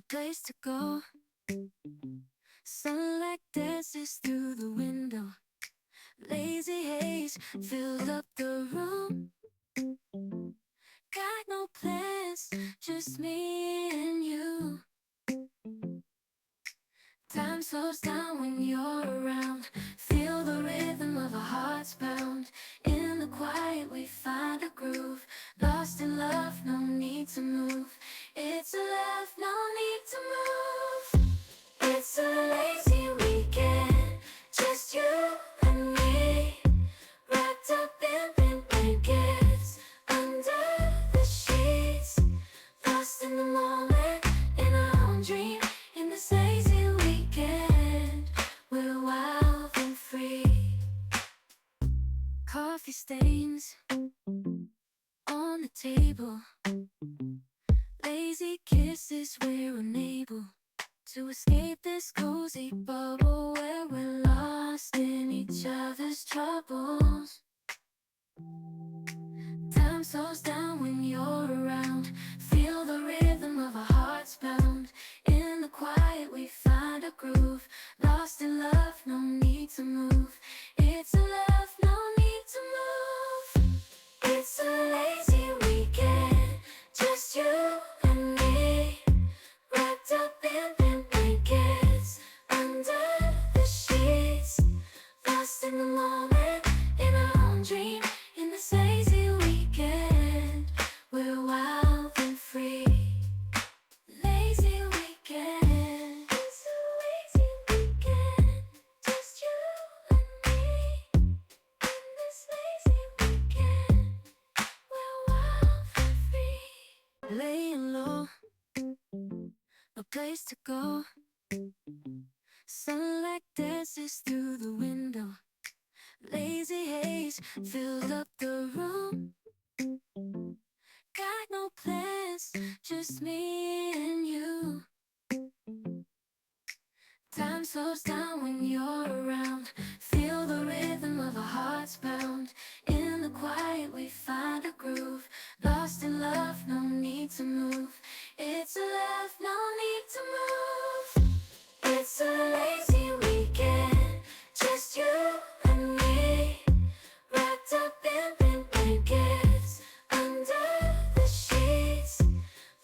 place to go. Sunlight dances through the window. Lazy haze filled up the room. Got no plans, just me and you. Time slows down when you're around. Feel the rhythm of our hearts pound. In the quiet we find a groove. Lost in love, no need to move. It's a love, no need to move. It's a lazy weekend, just you and me. Wrapped up in pink blankets, under the sheets. Lost in the moment, in our own dream. In this lazy weekend, we're wild and free. Coffee stains on the table. Lazy kisses, we're unable to escape this cozy bubble where we're lost in each other's troubles. Time slows down when you're around. Feel the rhythm of our hearts pound. In the quiet we find a groove. Lost in love, no need to move. It's a love, no need to move. It's a lazy weekend, just you and me. Wrapped up in pink blankets, under the sheets. Lost in the moment, in our own dream. In this lazy weekend, we're wild and free. Lazy weekend, it's a lazy weekend, just you and me. In this lazy weekend, we're wild and free. Laying low, no place to go. Sunlight dances through the window. Lazy haze filled up the room. Got no plans, just me and you. Time slows down when you're around. Feel the rhythm of our hearts pound. In the quiet we find a groove. Lost in love, no need to move. It's a love, no need to move. It's a lazy weekend, just you and me. Wrapped up in pink blankets, under the sheets.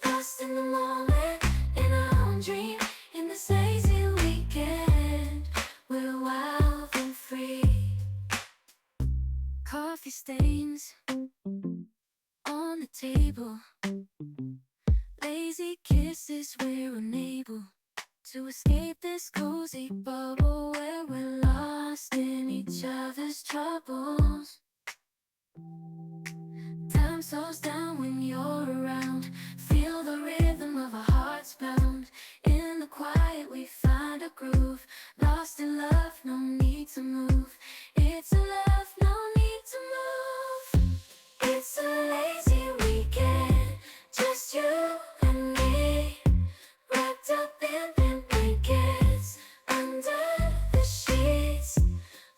Lost in the moment, in our own dream. In this lazy weekend, we're wild and free. Coffee stains on the table. Lazy kisses, we're unable to escape this cozy bubble where we're lost in each other's troubles. Time slows down when you're around. Feel the rhythm of our hearts pound. In the quiet we find a groove. Lost in love, no need to move. It's a love, no need to move. It's a lazy weekend, just you and me. Wrapped up in pink blankets, under the sheets.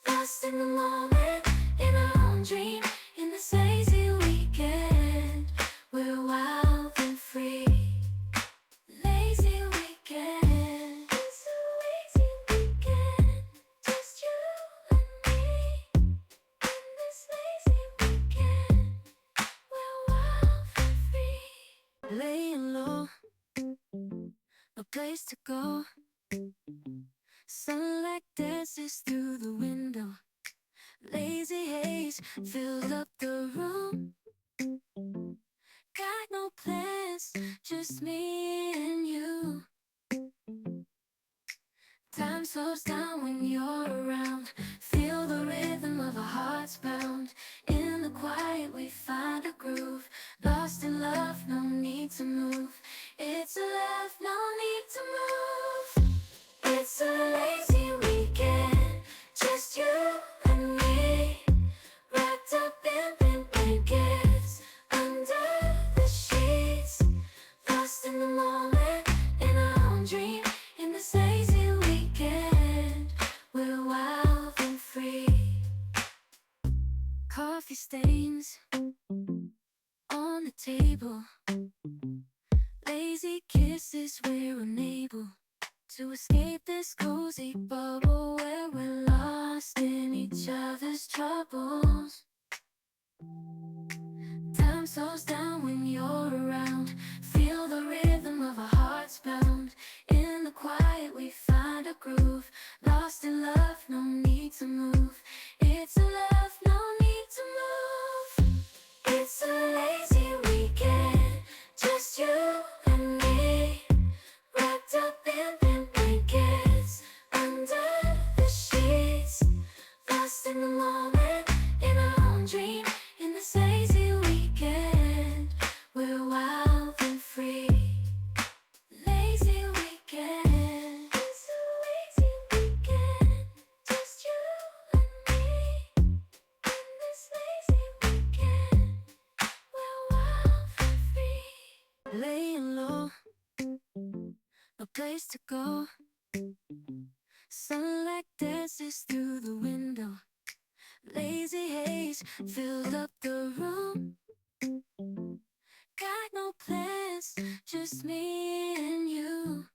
Lost in the moment, in our own dream. In this lazy weekend, we're wild and free. Lazy weekend, it's a lazy weekend, just you and me. In this lazy weekend, we're wild and free. Laying low, no place to go. Sunlight dances through the window. Lazy haze filled up the room. Got no plans, just me and you. Time slows down when you're around. Feel the rhythm of our hearts pound. In the quiet we find a groove. Lost in love, no need to move. It's a love, no need to move. It's a lazy weekend, just you and me. Wrapped up in pink blankets, under the sheets. Lost in the moment, in our own dream. In this lazy weekend, we're wild and free. Coffee stains on the table. Lazy kisses, we're unable to escape this cozy bubble where we're lost in each other's troubles. Time slows down when you're around. Feel the rhythm of our hearts pound. In the quiet we find a groove. Lost in love, no need to move. It's a love, no need to move. It's a lazy weekend, just you and me, wrapped up in thin blankets, under the sheets, lost in the moment, in our own dream. In this lazy weekend, we're wild and free. Lazy weekend, it's a lazy weekend, just you and me. In this lazy weekend, we're wild and free. Laying low, no place to go. Sunlight dances through the window. Lazy haze filled up the room. Got no plans, just me and you.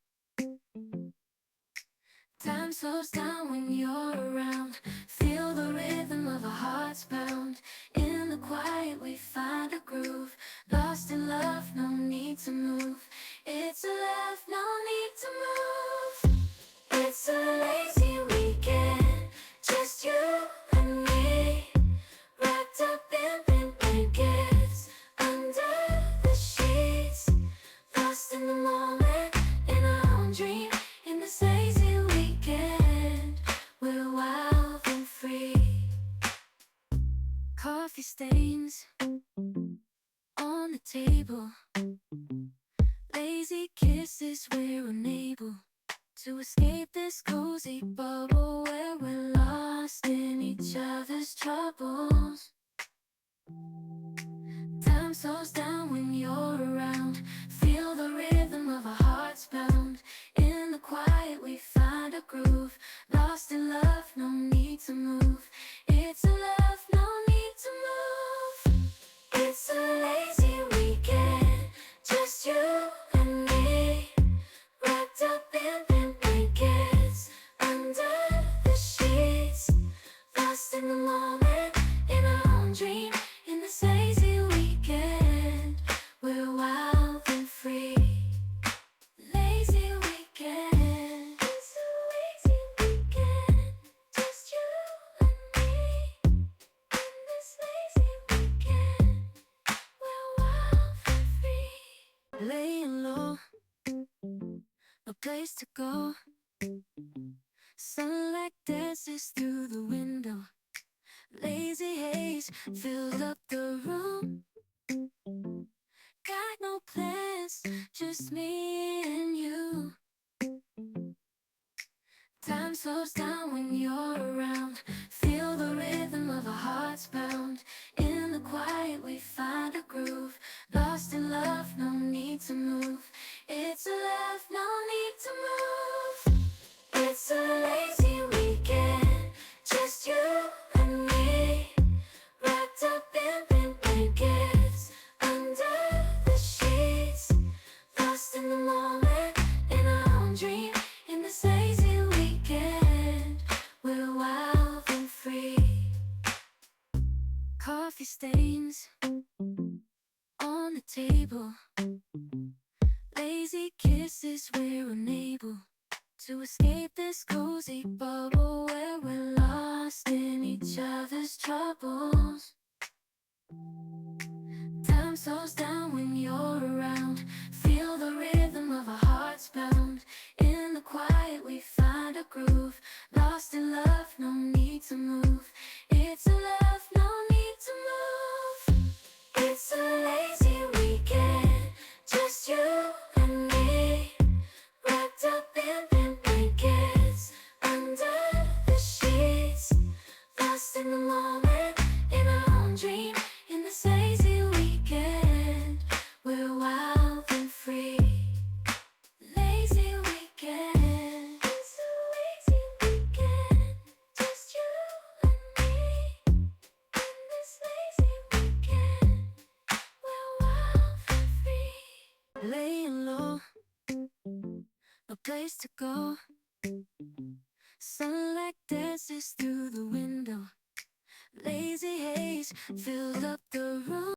Time slows down when you're around. Feel the rhythm of our hearts pound. In the quiet we find a groove. Lost in love, no need to move. It's a love, no need to move. It's a lazy weekend, just you and me, wrapped up in thin blankets, under the sheets, lost in the moment, in our own dream. In this lazy weekend, we're wild and free. Coffee stains on the table. Lazy kisses, we're unable to escape this cozy bubble where we're lost in each other's troubles. Time slows down when you're around. Feel the rhythm of our hearts pound. In the quiet we find a groove. Lost in love, no need to move. It's a love, no need to move. It's a lazy weekend, just you and me, wrapped up in thin blankets, under the sheets, lost in the moment, in our own dream. In this lazy weekend, we're wild and free. Lazy weekend, it's a lazy weekend, just you and me. In this lazy weekend, we're wild and free. Laying low, no place to go. Sunlight dances through the window. Lazy haze filled up the room. Got no plans, just me and you. Time slows down when you're around. Feel the rhythm of our hearts pound. In the quiet we find a groove. Lost in love, no need to move. It's a love, no need to move. It's a lazy weekend, just you and me, wrapped up in thin blankets, under the sheets, lost in the moment, in our own dream. In this lazy weekend, we're wild and free. Coffee stains on the table. Lazy kisses, we're unable to escape this cozy bubble where we're lost in each other's troubles. Time slows down when you're around. Feel the rhythm of our hearts pound. In the quiet we find a groove. Lost in love, no need to move. It's a love, no need to move. It's a lazy weekend, just you and me, wrapped up in thin blankets, under the sheets, lost in the moment, in our own dream. In this lazy weekend, we're wild and free. Lazy weekend, it's a lazy weekend, just you and me. In this lazy weekend, we're wild and free. Laying low, place to go. Sunlight dances through the window. Lazy haze fills